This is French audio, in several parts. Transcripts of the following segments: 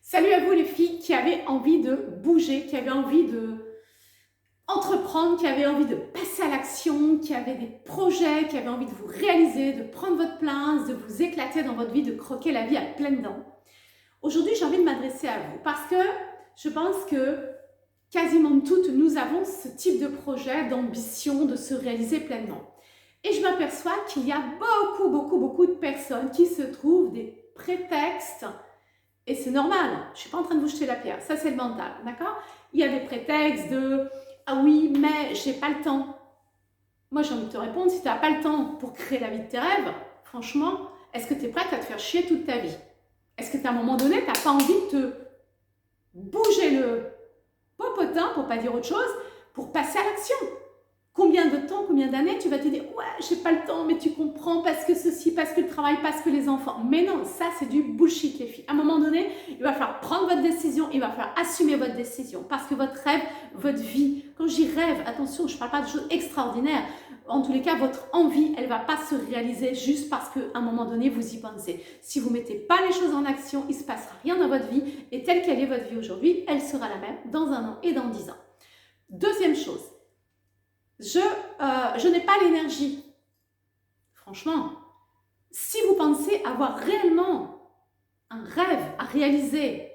Salut à vous les filles qui avez envie de bouger, qui avez envie de entreprendre, qui avez envie de passer à l'action, qui avez des projets, qui avez envie de vous réaliser, de prendre votre place, de vous éclater dans votre vie, de croquer la vie à pleines dents. Aujourd'hui, j'ai envie de m'adresser à vous parce que je pense que quasiment toutes, nous avons ce type de projet, d'ambition, de se réaliser pleinement. Et je m'aperçois qu'il y a beaucoup de personnes qui se trouvent des prétextes. Et c'est normal, je ne suis pas en train de vous jeter la pierre, ça c'est le mental, d'accord? Il y a des prétextes de « Ah oui, mais j'ai pas le temps ». Moi j'ai envie de te répondre, si tu n'as pas le temps pour créer la vie de tes rêves, franchement, est-ce que tu es prête à te faire chier toute ta vie? Est-ce que à un moment donné, tu n'as pas envie de te bouger le popotin, pour pas dire autre chose, pour passer à l'action? Combien de temps, combien d'années tu vas te dire « Ouais, j'ai pas le temps, mais tu comprends parce que ceci, parce que le travail, parce que les enfants. » Mais non, ça c'est du bullshit les filles. À un moment donné, il va falloir prendre votre décision, il va falloir assumer votre décision parce que votre rêve, votre vie, quand j'y rêve, attention, je ne parle pas de choses extraordinaires. En tous les cas, votre envie, elle ne va pas se réaliser juste parce qu'à un moment donné, vous y pensez. Si vous ne mettez pas les choses en action, il ne se passera rien dans votre vie et telle qu'elle est votre vie aujourd'hui, elle sera la même dans 1 an et dans 10 ans. Deuxième chose. Je n'ai pas l'énergie. Franchement, si vous pensez avoir réellement un rêve à réaliser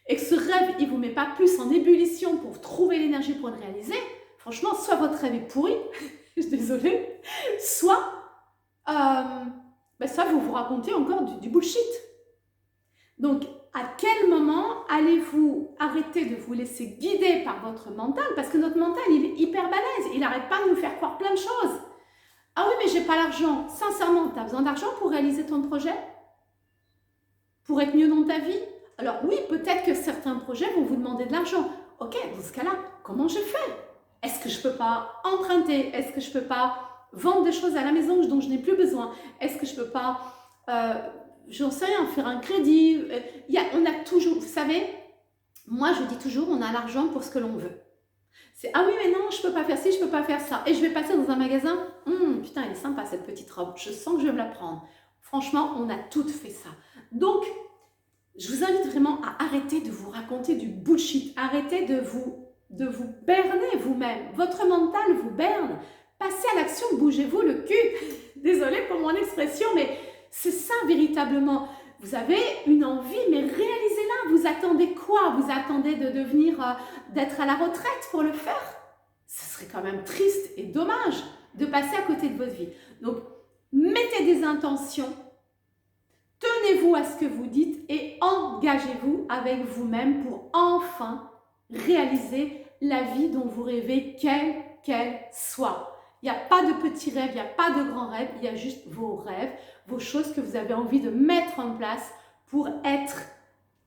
et que ce rêve, il ne vous met pas plus en ébullition pour trouver l'énergie pour le réaliser, franchement, soit votre rêve est pourri, je suis désolée, soit vous vous racontez encore du bullshit. Donc, à quel moment allez-vous arrêter de vous laisser guider par votre mental? Parce que notre mental, il est hyper balèze. Il n'arrête pas de nous faire croire plein de choses. Ah oui, mais j'ai pas l'argent. Sincèrement, tu as besoin d'argent pour réaliser ton projet? Pour être mieux dans ta vie? Alors oui, peut-être que certains projets vont vous demander de l'argent. Ok, dans ce cas-là, comment je fais? Est-ce que je peux pas emprunter? Est-ce que je peux pas vendre des choses à la maison dont je n'ai plus besoin? Est-ce que je peux pas... j'en sais rien, faire un crédit, on a toujours, vous savez, moi je dis toujours, on a l'argent pour ce que l'on veut. C'est, ah oui mais non, je peux pas faire ci, je peux pas faire ça. Et je vais passer dans un magasin, putain elle est sympa cette petite robe, je sens que je vais me la prendre. Franchement, on a toutes fait ça. Donc, je vous invite vraiment à arrêter de vous raconter du bullshit, arrêtez de vous berner vous-même. Votre mental vous berne. Passez à l'action, bougez-vous le cul. Désolée pour mon expression, mais... c'est ça véritablement. Vous avez une envie, mais réalisez-la. Vous attendez quoi? Vous attendez de devenir, d'être à la retraite pour le faire? Ce serait quand même triste et dommage de passer à côté de votre vie. Donc, mettez des intentions, tenez-vous à ce que vous dites et engagez-vous avec vous-même pour enfin réaliser la vie dont vous rêvez, quelle qu'elle soit. Il n'y a pas de petits rêves, il n'y a pas de grands rêves, il y a juste vos rêves, vos choses que vous avez envie de mettre en place pour être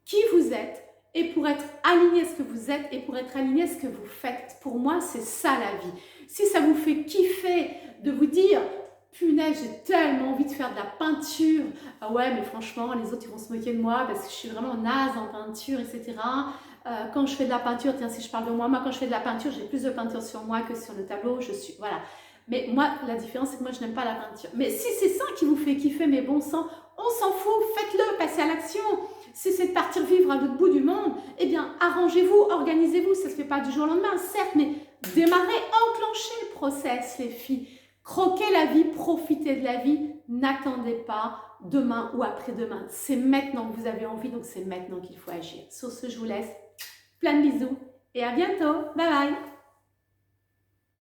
qui vous êtes et pour être aligné à ce que vous êtes et pour être aligné à ce que vous faites. Pour moi, c'est ça la vie. Si ça vous fait kiffer de vous dire « Punaise, j'ai tellement envie de faire de la peinture. Ah ouais, mais franchement, les autres, ils vont se moquer de moi parce que je suis vraiment naze en peinture, etc. » Quand je fais de la peinture, tiens, si je parle de moi, quand je fais de la peinture, j'ai plus de peinture sur moi que sur le tableau. Je suis, voilà. Mais moi, la différence, c'est que moi, je n'aime pas la peinture. Mais si c'est ça qui vous fait kiffer, mais bon sang, on s'en fout, faites-le, passez à l'action. Si c'est de partir vivre à l'autre bout du monde, eh bien, arrangez-vous, organisez-vous. Ça ne se fait pas du jour au lendemain, certes, mais démarrez, enclenchez le process, les filles. Croquez la vie, profitez de la vie. N'attendez pas demain ou après-demain. C'est maintenant que vous avez envie, donc c'est maintenant qu'il faut agir. Sur ce, je vous laisse. Plein de bisous et à bientôt. Bye bye.